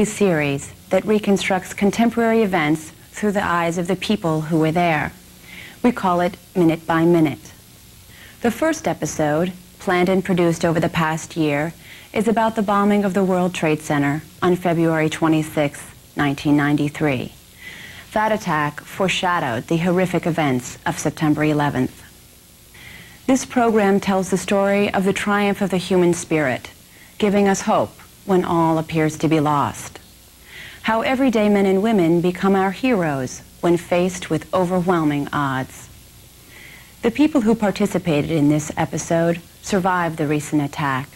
Series that reconstructs contemporary events through the eyes of the people who were there. We call it Minute by Minute. The first episode, planned and produced over the past year, is about the bombing of the World Trade Center on February 26, 1993. That attack foreshadowed the horrific events of September 11th. This program tells the story of the triumph of the human spirit, giving us hope when all appears to be lost. How everyday men and women become our heroes when faced with overwhelming odds. The people who participated in this episode survived the recent attack,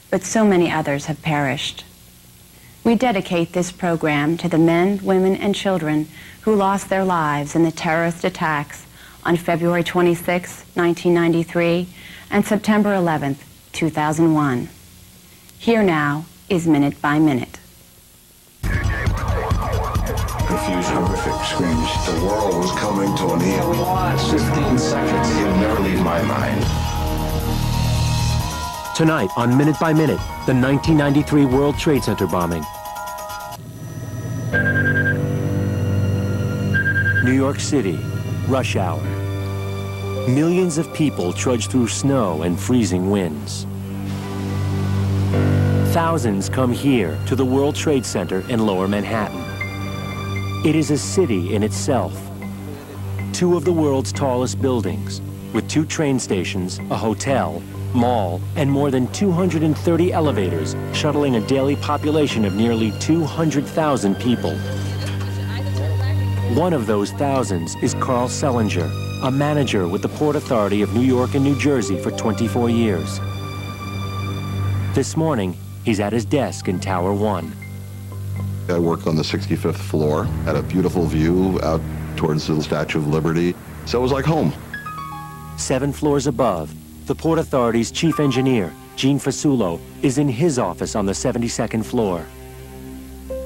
but so many others have perished. We dedicate this program to the men, women, and children who lost their lives in the terrorist attacks on February 26, 1993 and September 11, 2001. Here now is Minute by Minute. Confusion, horrific screams. The world was coming to an end. We lost 15 seconds. It will never leave my mind. Tonight on Minute by Minute, the 1993 World Trade Center bombing. New York City, rush hour. Millions of people trudge through snow and freezing winds. Thousands come here to the World Trade Center in Lower Manhattan. It is a city in itself. Two of the world's tallest buildings, with 2 train stations, a hotel, mall, and more than 230 elevators, shuttling a daily population of nearly 200,000 people. One of those thousands is Carl Selinger, a manager with the Port Authority of New York and New Jersey for 24 years. This morning, he's at his desk in Tower 1. I work on the 65th floor, had a beautiful view out towards the Statue of Liberty. So it was like home. 7 floors above, the Port Authority's chief engineer, Gene Fasulo, is in his office on the 72nd floor.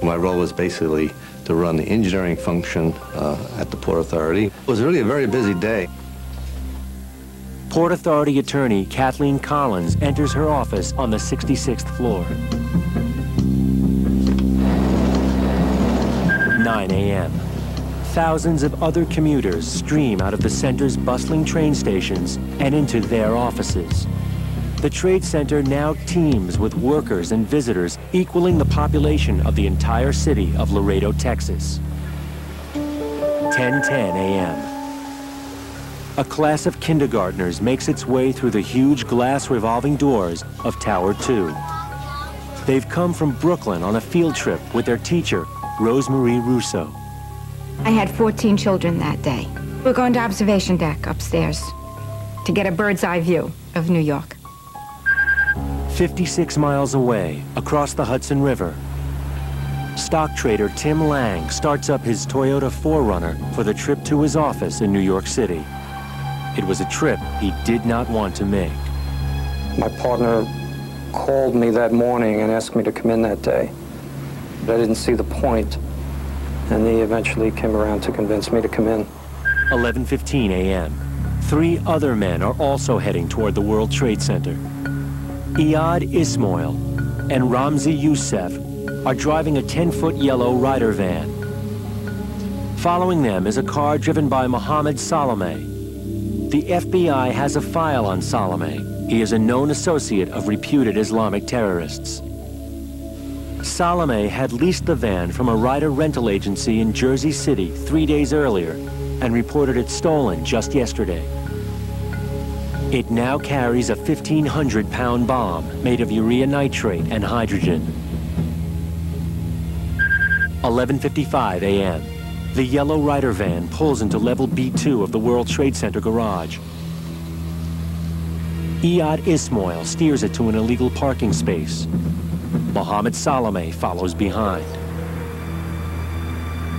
My role was basically to run the engineering function at the Port Authority. It was really a very busy day. Port Authority attorney Kathleen Collins enters her office on the 66th floor. 9 a.m. Thousands of other commuters stream out of the center's bustling train stations and into their offices. The Trade Center now teems with workers and visitors equaling the population of the entire city of Laredo, Texas. 10:10 a.m. A class of kindergartners makes its way through the huge glass revolving doors of Tower 2. They've come from Brooklyn on a field trip with their teacher, Rosemarie Russo. I had 14 children that day. We're going to observation deck upstairs to get a bird's eye view of New York. 56 miles away, across the Hudson River, stock trader Tim Lang starts up his Toyota 4Runner for the trip to his office in New York City. It was a trip he did not want to make. My partner called me that morning and asked me to come in that day. But I didn't see the point, and he eventually came around to convince me to come in. 11:15 a.m. 3 other men are also heading toward the World Trade Center. Iyad Ismail and Ramzi Youssef are driving a 10-foot yellow Ryder van. Following them is a car driven by Mohammed Salame. The FBI has a file on Salame. He is a known associate of reputed Islamic terrorists. Salame had leased the van from a Ryder rental agency in Jersey City 3 days earlier and reported it stolen just yesterday. It now carries a 1,500-pound bomb made of urea nitrate and hydrogen. 11:55 a.m. The yellow Ryder van pulls into level B2 of the World Trade Center garage. Iyad Ismail steers it to an illegal parking space. Mohammed Salame follows behind.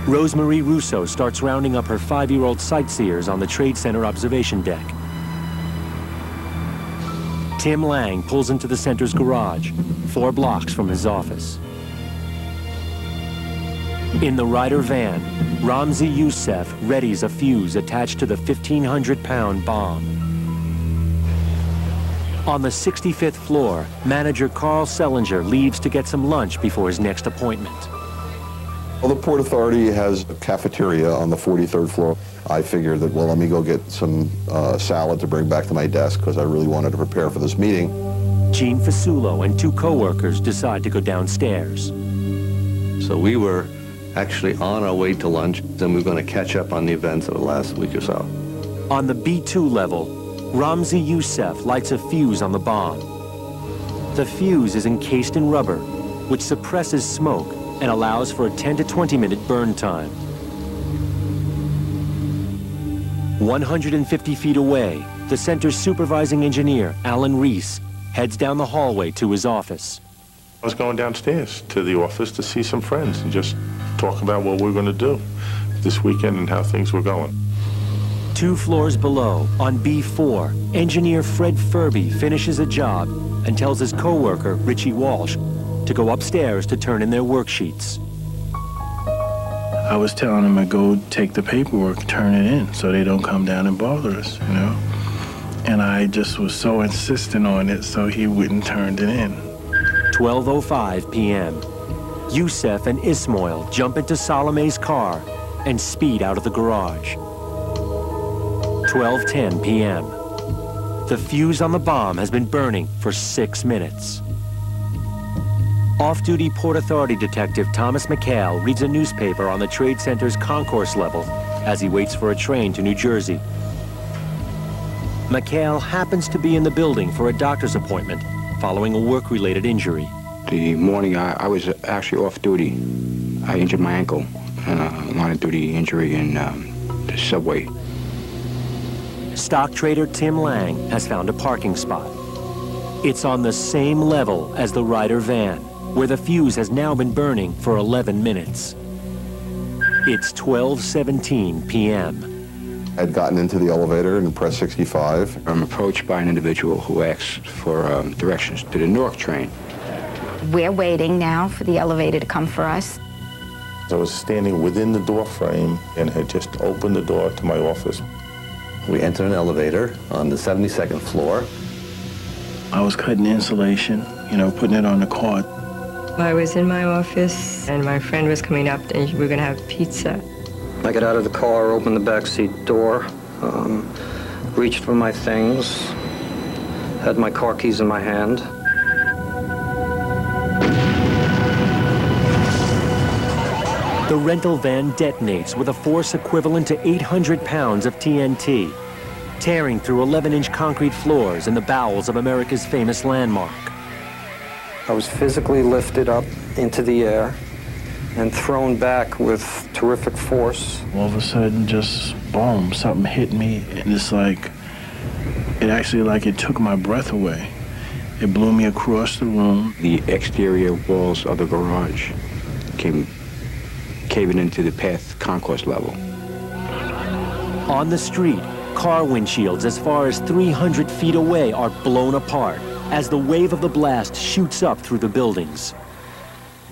Rosemarie Russo starts rounding up her 5-year-old sightseers on the Trade Center observation deck. Tim Lang pulls into the center's garage, 4 blocks from his office. In the Ryder van, Ramzi Youssef readies a fuse attached to the 1,500-pound bomb. On the 65th floor, manager Carl Selinger leaves to get some lunch before his next appointment. Well, the Port Authority has a cafeteria on the 43rd floor. I figured that, well, let me go get some salad to bring back to my desk because I really wanted to prepare for this meeting. Gene Fasulo and two co-workers decide to go downstairs. So we were actually on our way to lunch, and we were going to catch up on the events of the last week or so. On the B2 level, Ramzi Youssef lights a fuse on the bomb. The fuse is encased in rubber, which suppresses smoke and allows for a 10 to 20 minute burn time. 150 feet away, the center's supervising engineer, Alan Reese, heads down the hallway to his office. I was going downstairs to the office to see some friends and just talk about what we're going to do this weekend and how things were going. 2 floors below, on B4, engineer Fred Furby finishes a job and tells his co-worker, Richie Walsh, to go upstairs to turn in their worksheets. I was telling him to go take the paperwork, turn it in, so they don't come down and bother us, you know? And I just was so insistent on it, so he wouldn't turn it in. 12:05 p.m. Youssef and Ismail jump into Salome's car and speed out of the garage. 12:10 p.m. The fuse on the bomb has been burning for 6 minutes. Off-duty Port Authority detective Thomas McHale reads a newspaper on the Trade Center's concourse level as he waits for a train to New Jersey. McHale happens to be in the building for a doctor's appointment following a work-related injury. The morning I was actually off duty. I injured my ankle, line of duty injury in the subway. Stock trader Tim Lang has found a parking spot. It's on the same level as the Ryder van, where the fuse has now been burning for 11 minutes. It's 12:17 p.m. I'd gotten into the elevator and pressed 65. I'm approached by an individual who asks for directions to the Newark train. We're waiting now for the elevator to come for us. I was standing within the door frame and had just opened the door to my office. We entered an elevator on the 72nd floor. I was cutting insulation, you know, putting it on the cart. I was in my office, and my friend was coming up, and we were going to have pizza. I got out of the car, opened the backseat door, reached for my things, had my car keys in my hand. The rental van detonates with a force equivalent to 800 pounds of TNT, tearing through 11-inch concrete floors in the bowels of America's famous landmark. I was physically lifted up into the air and thrown back with terrific force. All of a sudden, just boom, something hit me, and it's like, it took my breath away. It blew me across the room. The exterior walls of the garage came caving into the path concourse level. On the street, car windshields as far as 300 feet away are blown apart as the wave of the blast shoots up through the buildings.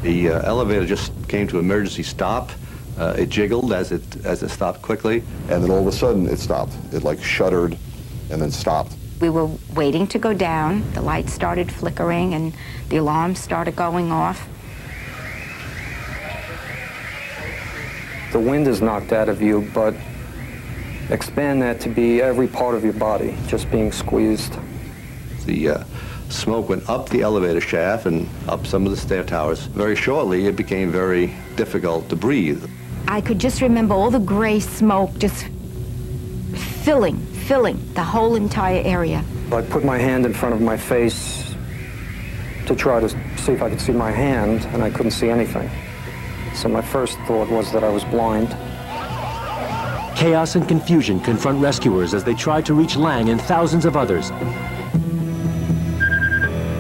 The elevator just came to emergency stop. It jiggled as it stopped quickly. And then all of a sudden it stopped. It like shuddered and then stopped. We were waiting to go down. The lights started flickering and the alarms started going off. The wind is knocked out of you, but expand that to be every part of your body just being squeezed. The smoke went up the elevator shaft and up some of the stair towers. Very shortly, it became very difficult to breathe. I could just remember all the gray smoke just filling the whole entire area. I put my hand in front of my face to try to see if I could see my hand, and I couldn't see anything. So my first thought was that I was blind. Chaos and confusion confront rescuers as they try to reach Lang and thousands of others.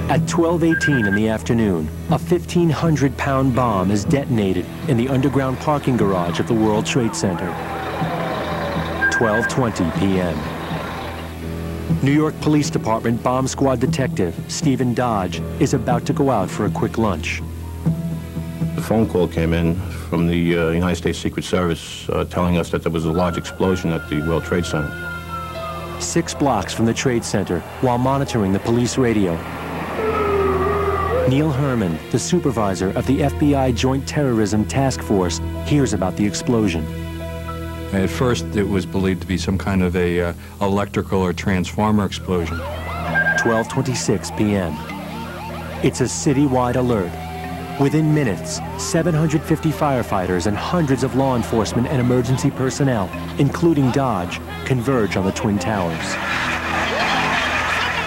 At 12:18 in the afternoon, a 1,500-pound bomb is detonated in the underground parking garage of the World Trade Center. 12:20 p.m. New York Police Department bomb squad detective Stephen Dodge is about to go out for a quick lunch. The phone call came in from the United States Secret Service telling us that there was a large explosion at the World Trade Center. 6 blocks from the Trade Center, while monitoring the police radio, Neil Herman, the supervisor of the FBI Joint Terrorism Task Force, hears about the explosion. At first, it was believed to be some kind of a electrical or transformer explosion. 12:26 p.m. It's a citywide alert. Within minutes, 750 firefighters and hundreds of law enforcement and emergency personnel, including Dodge, converge on the Twin Towers.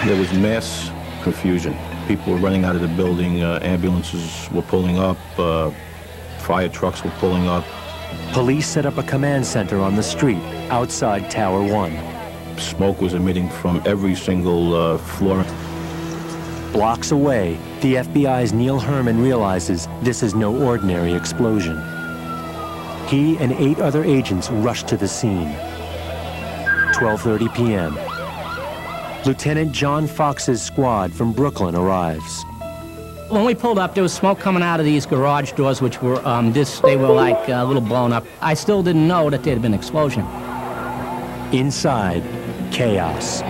There was mass confusion. People were running out of the building, ambulances were pulling up, fire trucks were pulling up. Police set up a command center on the street outside Tower 1. Smoke was emitting from every single floor. Blocks away, the FBI's Neil Herman realizes this is no ordinary explosion. He and 8 other agents rush to the scene. 12:30 p.m. Lieutenant John Fox's squad from Brooklyn arrives. When we pulled up, there was smoke coming out of these garage doors, which were they were like a little blown up. I still didn't know that there had been an explosion. Inside, chaos.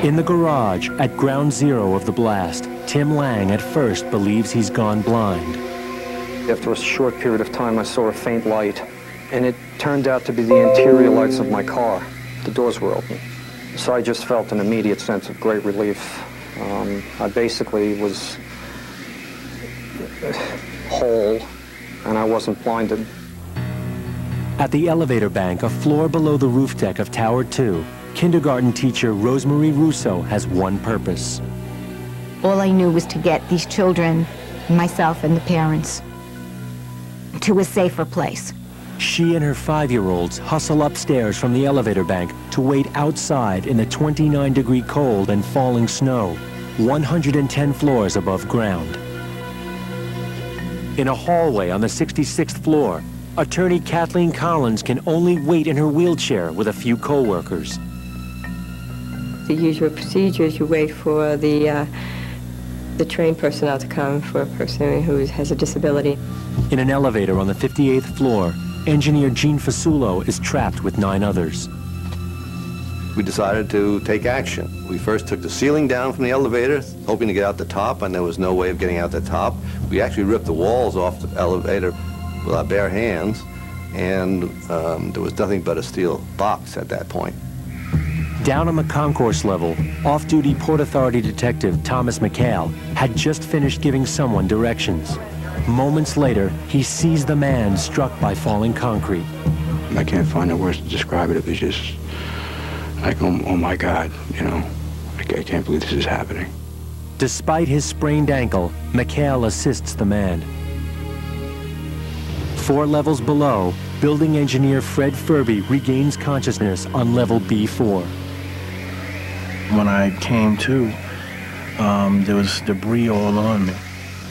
In the garage, at ground zero of the blast, Tim Lang at first believes he's gone blind. After a short period of time, I saw a faint light, and it turned out to be the interior lights of my car. The doors were open. So I just felt an immediate sense of great relief. I basically was whole, and I wasn't blinded. At the elevator bank, a floor below the roof deck of Tower 2, kindergarten teacher Rosemarie Russo has one purpose. All I knew was to get these children, myself and the parents, to a safer place. She and her 5-year-olds hustle upstairs from the elevator bank to wait outside in the 29-degree cold and falling snow, 110 floors above ground. In a hallway on the 66th floor, attorney Kathleen Collins can only wait in her wheelchair with a few co-workers. The usual procedure is you wait for the trained personnel to come for a person who has a disability. In an elevator on the 58th floor, engineer Gene Fasulo is trapped with 9 others. We decided to take action. We first took the ceiling down from the elevator, hoping to get out the top, and there was no way of getting out the top. We actually ripped the walls off the elevator with our bare hands, and there was nothing but a steel box at that point. Down on the concourse level, off-duty Port Authority detective Thomas McHale had just finished giving someone directions. Moments later, he sees the man struck by falling concrete. I can't find the words to describe it. It was just like, oh my God, you know, I can't believe this is happening. Despite his sprained ankle, McHale assists the man. 4 levels below, building engineer Fred Furby regains consciousness on level B4. When I came to, there was debris all on me.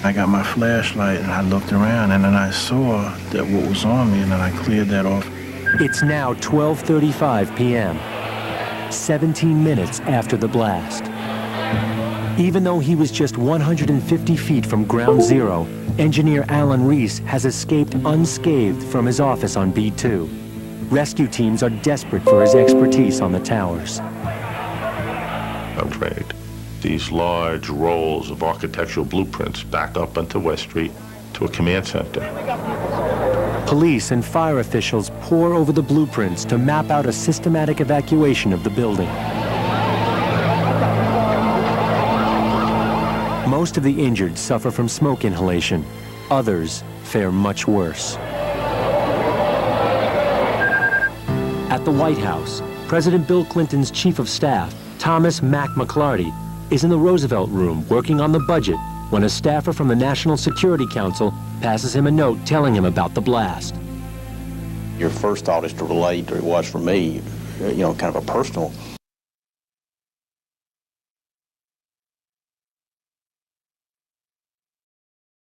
I got my flashlight and I looked around, and then I saw that what was on me, and then I cleared that off. It's now 12:35 p.m., 17 minutes after the blast. Even though he was just 150 feet from ground zero, engineer Alan Reese has escaped unscathed from his office on B2. Rescue teams are desperate for his expertise on the towers. I'm trained. These large rolls of architectural blueprints back up onto West Street to a command center. Police and fire officials pore over the blueprints to map out a systematic evacuation of the building. Most of the injured suffer from smoke inhalation. Others fare much worse. At the White House, President Bill Clinton's chief of staff, Thomas Mack McLarty, is in the Roosevelt Room working on the budget when a staffer from the National Security Council passes him a note telling him about the blast. Your first thought is to relate, or it was for me, you know, kind of a personal